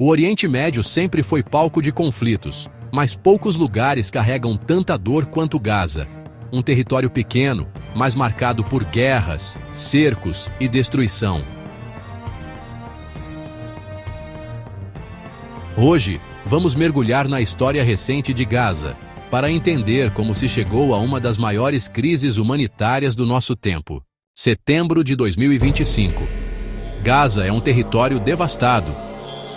O Oriente Médio sempre foi palco de conflitos, mas poucos lugares carregam tanta dor quanto Gaza. Um território pequeno, mas marcado por guerras, cercos e destruição. Hoje, vamos mergulhar na história recente de Gaza, para entender como se chegou a uma das maiores crises humanitárias do nosso tempo. Setembro de 2025. Gaza é um território devastado.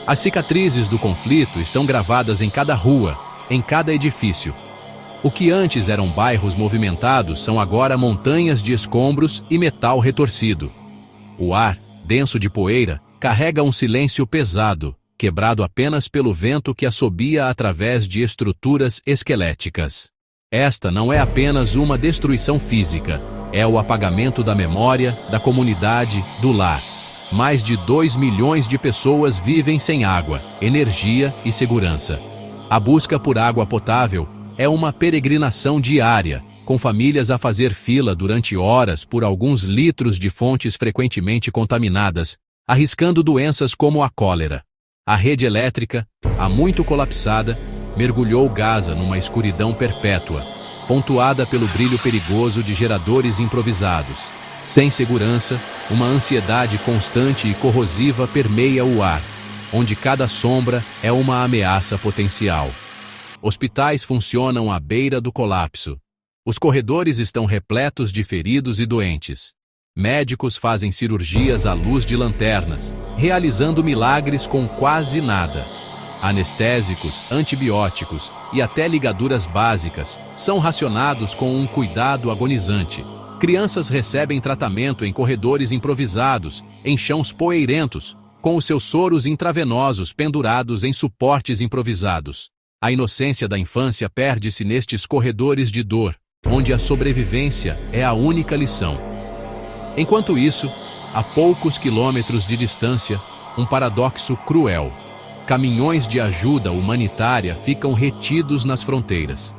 As cicatrizes do conflito estão gravadas em cada rua, em cada edifício. O que antes eram bairros movimentados são agora montanhas de escombros e metal retorcido. O ar, denso de poeira, carrega um silêncio pesado, quebrado apenas pelo vento que assobia através de estruturas esqueléticas. Esta não é apenas uma destruição física, é o apagamento da memória, da comunidade, do lar. Mais de 2 milhões de pessoas vivem sem água, energia e segurança. A busca por água potável é uma peregrinação diária, com famílias a fazer fila durante horas por alguns litros de fontes frequentemente contaminadas, arriscando doenças como a cólera. A rede elétrica, há muito colapsada, mergulhou Gaza numa escuridão perpétua, pontuada pelo brilho perigoso de geradores improvisados. Sem segurança, uma ansiedade constante e corrosiva permeia o ar, onde cada sombra é uma ameaça potencial. Hospitais funcionam à beira do colapso. Os corredores estão repletos de feridos e doentes. Médicos fazem cirurgias à luz de lanternas, realizando milagres com quase nada. Anestésicos, antibióticos e até ligaduras básicas são racionados com um cuidado agonizante. Crianças recebem tratamento em corredores improvisados, em chãos poeirentos, com os seus soros intravenosos pendurados em suportes improvisados. A inocência da infância perde-se nestes corredores de dor, onde a sobrevivência é a única lição. Enquanto isso, a poucos quilômetros de distância, um paradoxo cruel. Caminhões de ajuda humanitária ficam retidos nas fronteiras.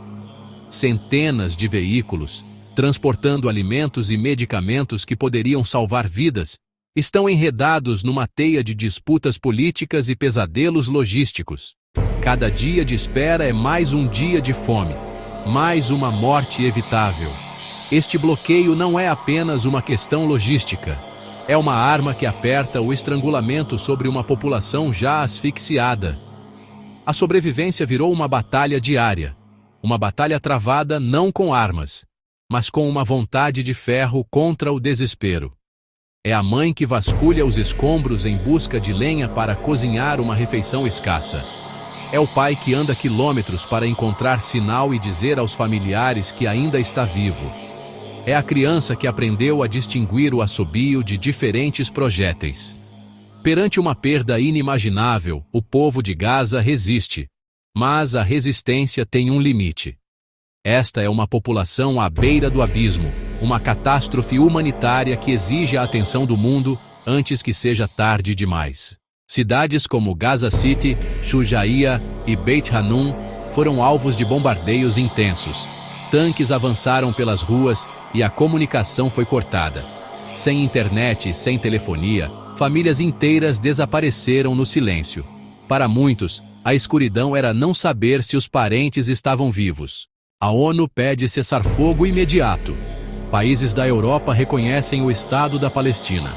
Centenas de veículos, transportando alimentos e medicamentos que poderiam salvar vidas, estão enredados numa teia de disputas políticas e pesadelos logísticos. Cada dia de espera é mais um dia de fome, mais uma morte evitável. Este bloqueio não é apenas uma questão logística, é uma arma que aperta o estrangulamento sobre uma população já asfixiada. A sobrevivência virou uma batalha diária, uma batalha travada não com armas, mas com uma vontade de ferro contra o desespero. É a mãe que vasculha os escombros em busca de lenha para cozinhar uma refeição escassa. É o pai que anda quilômetros para encontrar sinal e dizer aos familiares que ainda está vivo. É a criança que aprendeu a distinguir o assobio de diferentes projéteis. Perante uma perda inimaginável, o povo de Gaza resiste. Mas a resistência tem um limite. Esta é uma população à beira do abismo, uma catástrofe humanitária que exige a atenção do mundo antes que seja tarde demais. Cidades como Gaza City, Shujaia e Beit Hanun foram alvos de bombardeios intensos. Tanques avançaram pelas ruas e a comunicação foi cortada. Sem internet e sem telefonia, famílias inteiras desapareceram no silêncio. Para muitos, a escuridão era não saber se os parentes estavam vivos. A ONU pede cessar-fogo imediato. Países da Europa reconhecem o Estado da Palestina.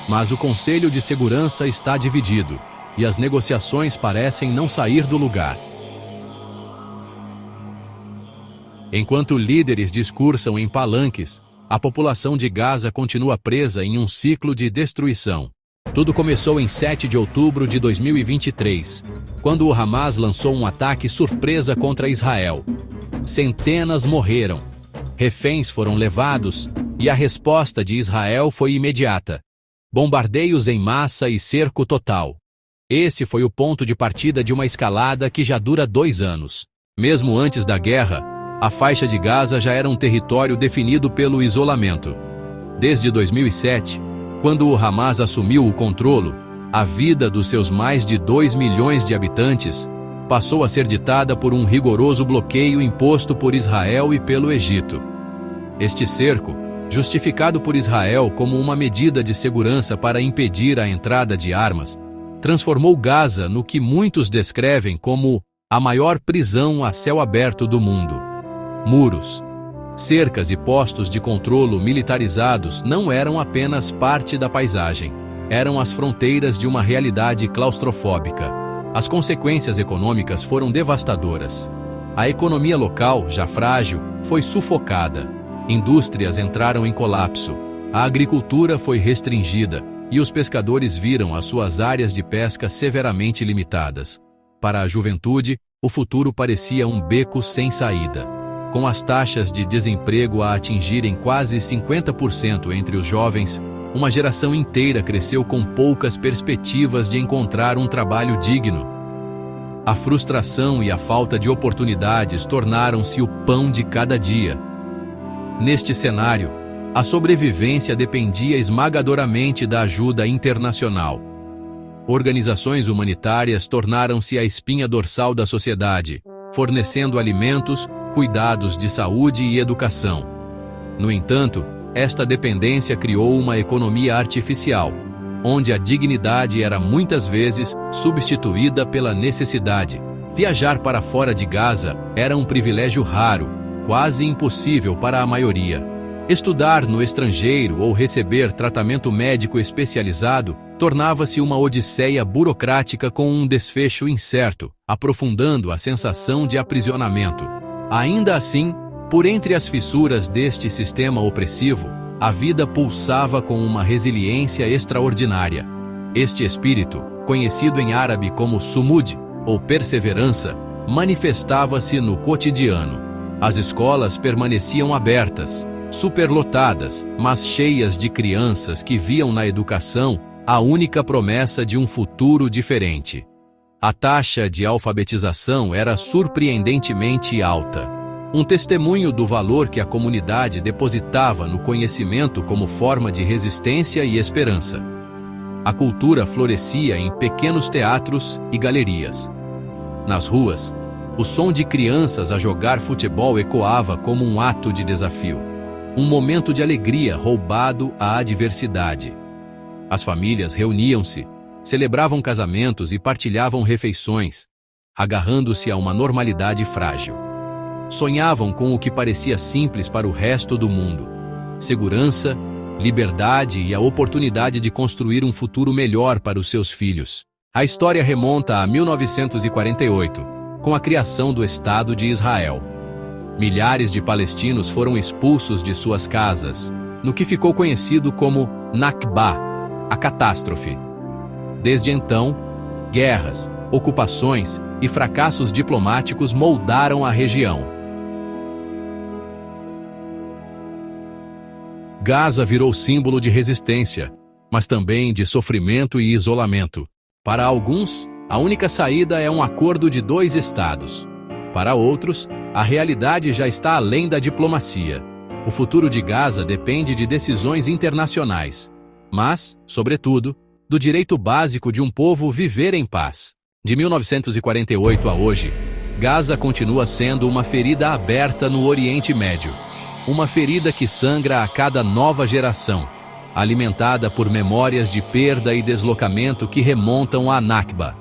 Mas o Conselho de Segurança está dividido, e as negociações parecem não sair do lugar. Enquanto líderes discursam em palanques, a população de Gaza continua presa em um ciclo de destruição. Tudo começou em 7 de outubro de 2023, quando o Hamas lançou um ataque surpresa contra Israel. Centenas morreram, reféns foram levados e a resposta de Israel foi imediata. Bombardeios em massa e cerco total. Esse foi o ponto de partida de uma escalada que já dura 2 anos. Mesmo antes da guerra, a faixa de Gaza já era um território definido pelo isolamento. Desde 2007, quando o Hamas assumiu o controle, a vida dos seus mais de 2 milhões de habitantes passou a ser ditada por um rigoroso bloqueio imposto por Israel e pelo Egito. Este cerco, justificado por Israel como uma medida de segurança para impedir a entrada de armas, transformou Gaza no que muitos descrevem como a maior prisão a céu aberto do mundo. Muros, cercas e postos de controlo militarizados não eram apenas parte da paisagem, eram as fronteiras de uma realidade claustrofóbica. As consequências econômicas foram devastadoras. A economia local, já frágil, foi sufocada. Indústrias entraram em colapso. A agricultura foi restringida e os pescadores viram as suas áreas de pesca severamente limitadas. Para a juventude, o futuro parecia um beco sem saída. Com as taxas de desemprego a atingirem quase 50% entre os jovens, uma geração inteira cresceu com poucas perspectivas de encontrar um trabalho digno. A frustração e a falta de oportunidades tornaram-se o pão de cada dia. Neste cenário, a sobrevivência dependia esmagadoramente da ajuda internacional. Organizações humanitárias tornaram-se a espinha dorsal da sociedade, fornecendo alimentos, cuidados de saúde e educação. No entanto, esta dependência criou uma economia artificial, onde a dignidade era muitas vezes substituída pela necessidade. Viajar para fora de Gaza era um privilégio raro, quase impossível para a maioria. Estudar no estrangeiro ou receber tratamento médico especializado tornava-se uma odisseia burocrática com um desfecho incerto, aprofundando a sensação de aprisionamento. Ainda assim, por entre as fissuras deste sistema opressivo, a vida pulsava com uma resiliência extraordinária. Este espírito, conhecido em árabe como sumud, ou perseverança, manifestava-se no cotidiano. As escolas permaneciam abertas, superlotadas, mas cheias de crianças que viam na educação a única promessa de um futuro diferente. A taxa de alfabetização era surpreendentemente alta. Um testemunho do valor que a comunidade depositava no conhecimento como forma de resistência e esperança. A cultura florescia em pequenos teatros e galerias. Nas ruas, o som de crianças a jogar futebol ecoava como um ato de desafio. Um momento de alegria roubado à adversidade. As famílias reuniam-se, celebravam casamentos e partilhavam refeições, agarrando-se a uma normalidade frágil. Sonhavam com o que parecia simples para o resto do mundo: segurança, liberdade e a oportunidade de construir um futuro melhor para os seus filhos. A história remonta a 1948, com a criação do Estado de Israel. Milhares de palestinos foram expulsos de suas casas, no que ficou conhecido como Nakba, a catástrofe. Desde então, guerras, ocupações e fracassos diplomáticos moldaram a região. Gaza virou símbolo de resistência, mas também de sofrimento e isolamento. Para alguns, a única saída é um acordo de 2 estados. Para outros, a realidade já está além da diplomacia. O futuro de Gaza depende de decisões internacionais, mas, sobretudo, do direito básico de um povo viver em paz. De 1948 a hoje, Gaza continua sendo uma ferida aberta no Oriente Médio. Uma ferida que sangra a cada nova geração, alimentada por memórias de perda e deslocamento que remontam à Nakba.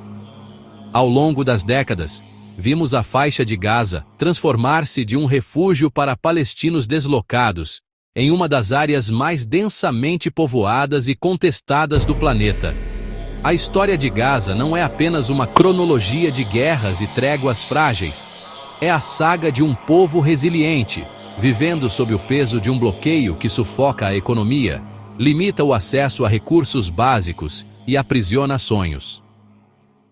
Ao longo das décadas, vimos a faixa de Gaza transformar-se de um refúgio para palestinos deslocados em uma das áreas mais densamente povoadas e contestadas do planeta. A história de Gaza não é apenas uma cronologia de guerras e tréguas frágeis. É a saga de um povo resiliente, vivendo sob o peso de um bloqueio que sufoca a economia, limita o acesso a recursos básicos e aprisiona sonhos.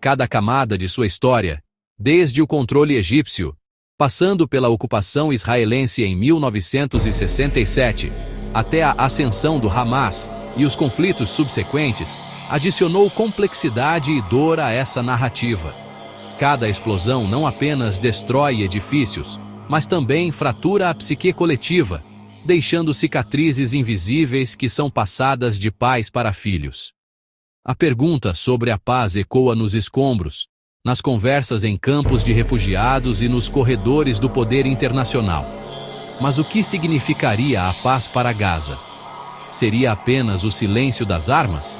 Cada camada de sua história, desde o controle egípcio, passando pela ocupação israelense em 1967, até a ascensão do Hamas e os conflitos subsequentes, adicionou complexidade e dor a essa narrativa. Cada explosão não apenas destrói edifícios, mas também fratura a psique coletiva, deixando cicatrizes invisíveis que são passadas de pais para filhos. A pergunta sobre a paz ecoa nos escombros, nas conversas em campos de refugiados e nos corredores do poder internacional. Mas o que significaria a paz para Gaza? Seria apenas o silêncio das armas?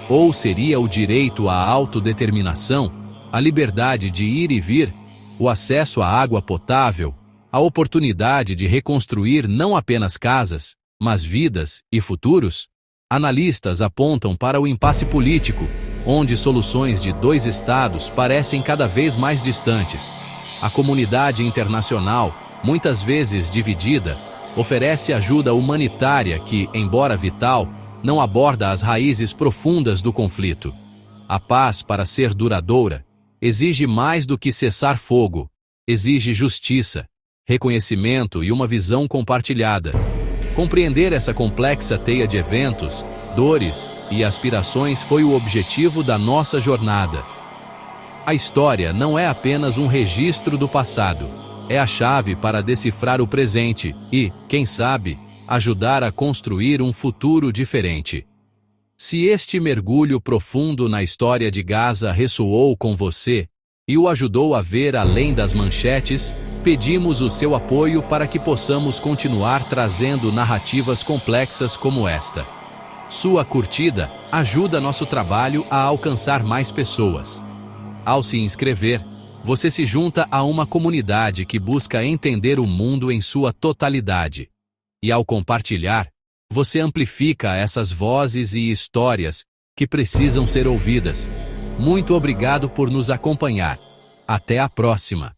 Ou seria o direito à autodeterminação, a liberdade de ir e vir, o acesso à água potável, a oportunidade de reconstruir não apenas casas, mas vidas e futuros? Analistas apontam para o impasse político, onde soluções de dois estados parecem cada vez mais distantes. A comunidade internacional, muitas vezes dividida, oferece ajuda humanitária que, embora vital, não aborda as raízes profundas do conflito. A paz, para ser duradoura, exige mais do que cessar fogo, exige justiça, reconhecimento e uma visão compartilhada. Compreender essa complexa teia de eventos, dores e aspirações foi o objetivo da nossa jornada. A história não é apenas um registro do passado, é a chave para decifrar o presente e, quem sabe, ajudar a construir um futuro diferente. Se este mergulho profundo na história de Gaza ressoou com você e o ajudou a ver além das manchetes, pedimos o seu apoio para que possamos continuar trazendo narrativas complexas como esta. Sua curtida ajuda nosso trabalho a alcançar mais pessoas. Ao se inscrever, você se junta a uma comunidade que busca entender o mundo em sua totalidade. E ao compartilhar, você amplifica essas vozes e histórias que precisam ser ouvidas. Muito obrigado por nos acompanhar. Até a próxima!